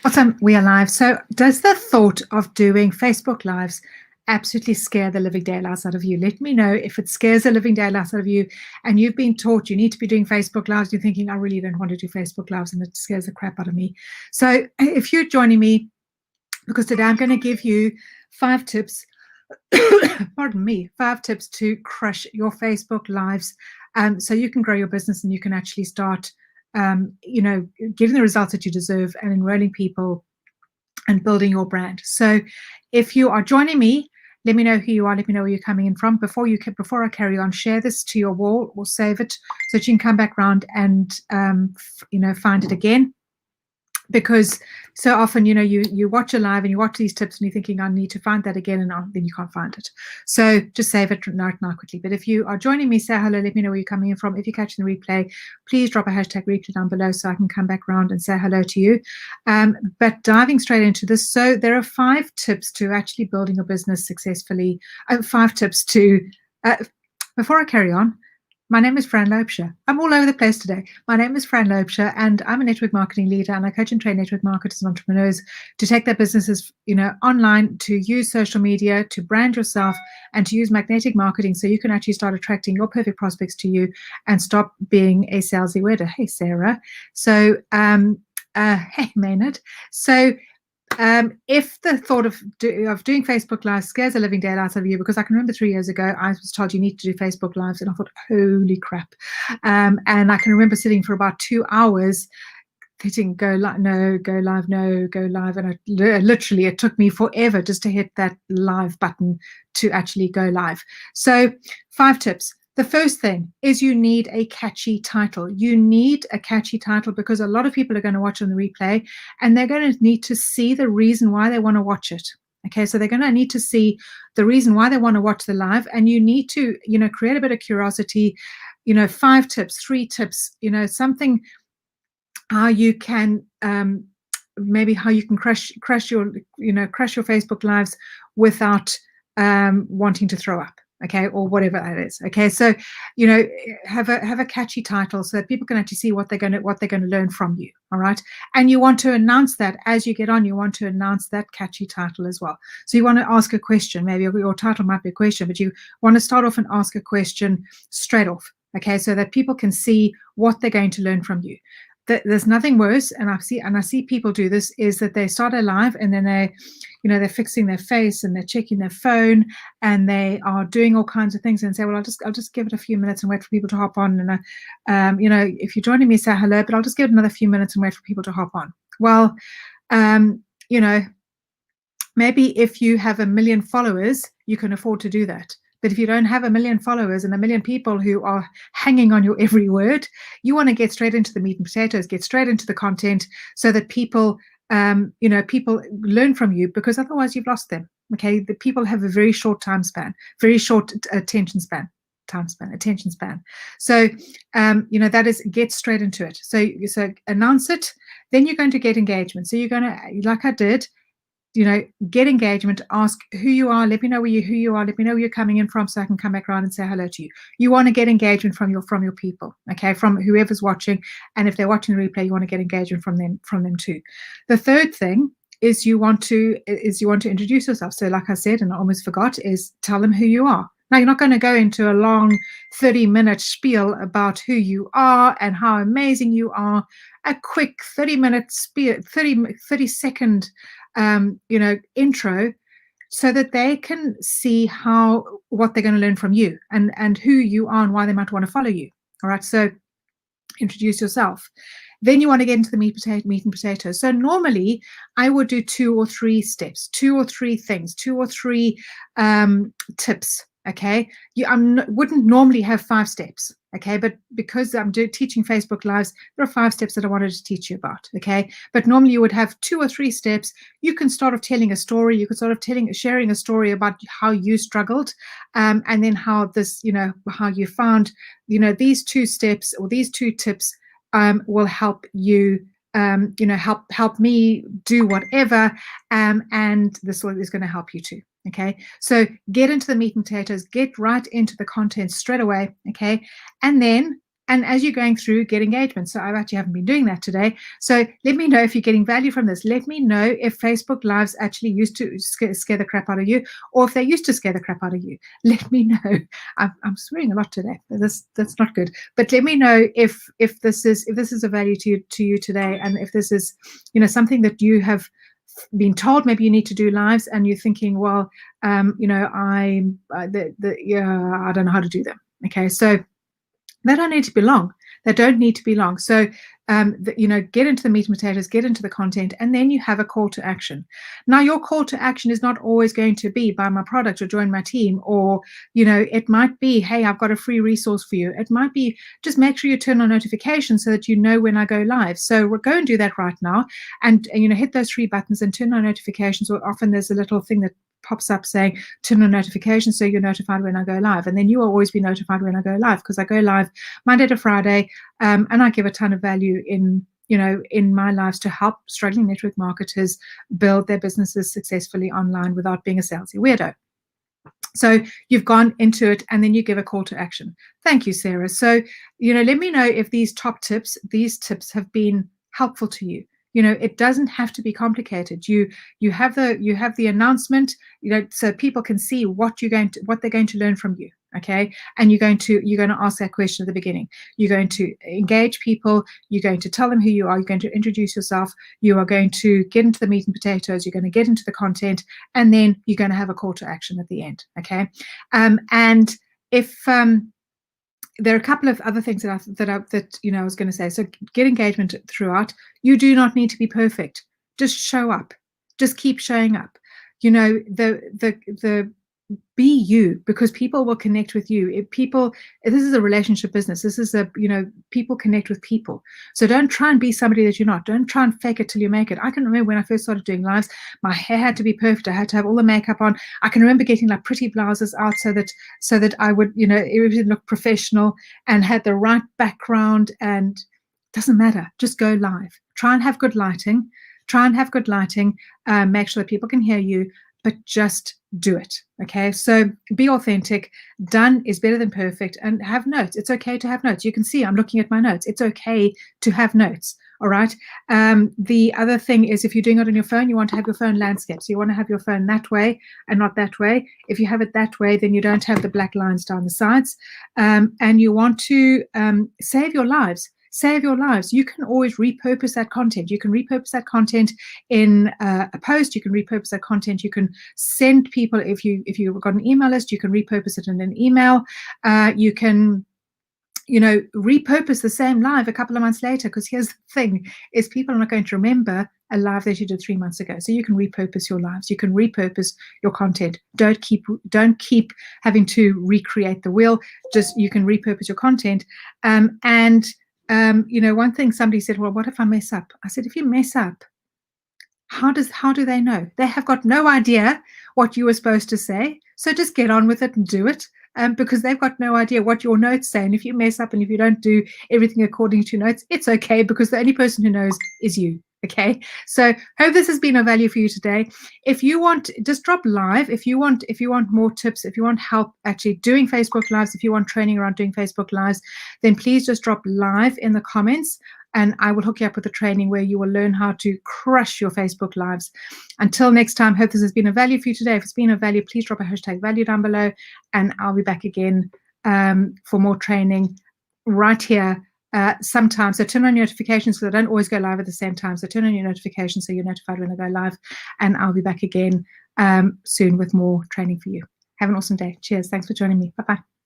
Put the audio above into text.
Awesome, we are live. So does the thought of doing Facebook Lives absolutely scare the living daylights out of you? Let me know if it scares the living daylights out of you and you've been taught you need to be doing Facebook Lives. You're thinking, I really don't want to do Facebook Lives, and it scares the crap out of me. So if you're joining me, because today I'm going to give you 5 tips, pardon me, 5 tips to crush your Facebook Lives so you can grow your business and you can actually start getting the results that you deserve and enrolling people and building your brand. So if you are joining me, let me know who you are. Let me know where you're coming in from. Before I carry on, share this to your wall or save it so that you can come back around and find it again. Because so often, you watch a live and you watch these tips and you're thinking, I need to find that again, and then you can't find it. So just save it now quickly. But if you are joining me, say hello, let me know where you're coming in from. If you're catching the replay, please drop a hashtag replay down below so I can come back around and say hello to you. But diving straight into this, so there are 5 tips to actually building your business successfully. 5 tips to, before I carry on, my name is Fran Loubser. I'm all over the place today. My name is Fran Loubser, and I'm a network marketing leader, and I coach and train network marketers and entrepreneurs to take their businesses, online, to use social media, to brand yourself, and to use magnetic marketing so you can actually start attracting your perfect prospects to you and stop being a salesy weirdo. Hey, Sarah. So, hey, Maynard. So, if the thought of doing Facebook Live scares the living daylights out of you, because I can remember 3 years ago, I was told you need to do Facebook Lives, and I thought, holy crap. And I can remember sitting for about 2 hours hitting go live, no, go live, no, go live. And literally, it took me forever just to hit that live button to actually go live. So 5 tips. The first thing is you need a catchy title. You need a catchy title because a lot of people are going to watch on the replay and they're going to need to see the reason why they want to watch it. Okay, so they're going to need to see the reason why they want to watch the live, and you need to, create a bit of curiosity, 5 tips, 3 tips, something how you can maybe how you can crush your Facebook Lives without wanting to throw up. Okay, or whatever that is. Okay, so have a catchy title so that people can actually see what they're going to learn from you. All right, and you want to announce that as you get on. You want to announce that catchy title as well. So you want to ask a question. Maybe your title might be a question, but you want to start off and ask a question straight off. Okay, so that people can see what they're going to learn from you. There's nothing worse, and I see people do this, is that they start a live and then they're fixing their face and they're checking their phone and they are doing all kinds of things and say, well, I'll just give it a few minutes and wait for people to hop on. And if you're joining me, say hello, but I'll just give it another few minutes and wait for people to hop on. Well, maybe if you have 1 million followers, you can afford to do that. But if you don't have 1 million followers and 1 million people who are hanging on your every word, you want to get straight into the meat and potatoes, get straight into the content so that people, people learn from you, because otherwise you've lost them. Okay, the people have a very short time span, very short attention span. So, that is, get straight into it. So announce it, then you're going to get engagement. So you're going to, like I did, get engagement, ask who you are, let me know who you are, let me know where you're coming in from so I can come back around and say hello to you. You want to get engagement from your people, okay, from whoever's watching. And if they're watching the replay, you want to get engagement from them too. The third thing is you want to introduce yourself. So like I said, and I almost forgot, is tell them who you are. Now, you're not going to go into a long 30-minute spiel about who you are and how amazing you are. A quick 30-minute spiel, 30-second intro, so that they can see what they're going to learn from you and who you are and why they might want to follow you. All right, so introduce yourself. Then you want to get into the meat and potatoes. So normally I would do 2 or 3 steps, 2 or 3 things, 2 or 3 tips. Okay, wouldn't normally have 5 steps. Okay, but because I'm teaching Facebook Lives, there are 5 steps that I wanted to teach you about. Okay, but normally you would have 2 or 3 steps. You can start off telling a story. You could start off sharing a story about how you struggled, and then how this, how you found, these 2 steps or these 2 tips will help you. Help me do whatever, and this is going to help you too. Okay, so get into the meat and potatoes, get right into the content straight away. Okay, and then And as you're going through, get engagement. So I actually haven't been doing that today. So let me know if you're getting value from this. Let me know if Facebook Lives actually used to scare the crap out of you, or if they used to scare the crap out of you. Let me know. I'm swearing a lot today. That's not good. But let me know if this is a value to you today, and if this is, you know, something that you have been told maybe you need to do lives, and you're thinking, well, you know, I don't know how to do them. Okay, so they don't need to be long. They don't need to be long. So, you know, get into the meat and potatoes, get into the content, and then you have a call to action. Now, your call to action is not always going to be buy my product or join my team, or, you know, it might be, hey, I've got a free resource for you. It might be just make sure you turn on notifications so that you know when I go live. So we'll go and do that right now, and you know, hit those 3 buttons and turn on notifications. Or often there's a little thing that pops up saying turn on notifications so you're notified when I go live, and then you will always be notified when I go live, because I go live Monday to Friday, and I give a ton of value in, you know, in my lives to help struggling network marketers build their businesses successfully online without being a salesy weirdo. So you've gone into it, and then you give a call to action. Thank you, Sarah. So, you know, let me know if these tips have been helpful to you. You know, it doesn't have to be complicated. You have the announcement, you know, so people can see what they're going to learn from you. Okay, and you're going to ask that question at the beginning. You're going to engage people. You're going to tell them who you are. You're going to introduce yourself. You are going to get into the meat and potatoes. You're going to get into the content, and then you're going to have a call to action at the end. Okay, and if there are a couple of other things that you know I was going to say. So get engagement throughout. You do not need to be perfect. Just show up. Just keep showing up. You know, the be you, because people will connect with you. This is a relationship business. This is people connect with people. So don't try and be somebody that you're not. Don't try and fake it till you make it. I can remember when I first started doing lives, my hair had to be perfect. I had to have all the makeup on. I can remember getting like pretty blouses out so that I would, you know, everything look professional and had the right background. And it doesn't matter. Just go live. Try and have good lighting. Make sure that people can hear you, but just do it. Okay, so be authentic. Done is better than perfect. And have notes. It's okay to have notes. You can see I'm looking at my notes. It's okay to have notes. All right. The other thing is, if you're doing it on your phone, you want to have your phone landscape. So you want to have your phone that way and not that way. If you have it that way, then you don't have the black lines down the sides. And you want to save your lives. Save your lives. You can always repurpose that content. You can repurpose that content in a post. You can repurpose that content. You can send people, if you've got an email list, you can repurpose it in an email. You can, you know, repurpose the same live a couple of months later, because here's the thing, is people are not going to remember a live that you did 3 months ago. So you can repurpose your lives. You can repurpose your content. Don't keep having to recreate the wheel. Just, you can repurpose your content. You know, one thing somebody said, well, what if I mess up? I said, if you mess up, how do they know? They have got no idea what you were supposed to say. So just get on with it and do it, because they've got no idea what your notes say. And if you mess up and if you don't do everything according to your notes, it's okay, because the only person who knows is you. Okay, so hope this has been of value for you today. If you want, just drop live. If you want more tips, if you want help actually doing Facebook Lives, if you want training around doing Facebook Lives, then please just drop live in the comments, and I will hook you up with a training where you will learn how to crush your Facebook Lives. Until next time, hope this has been of value for you today. If it's been of value, please drop a hashtag value down below, and I'll be back again for more training right here. Sometimes, so turn on your notifications, because I don't always go live at the same time. So turn on your notifications so you're notified when I go live, and I'll be back again soon with more training for you. Have an awesome day. Cheers. Thanks for joining me. Bye-bye.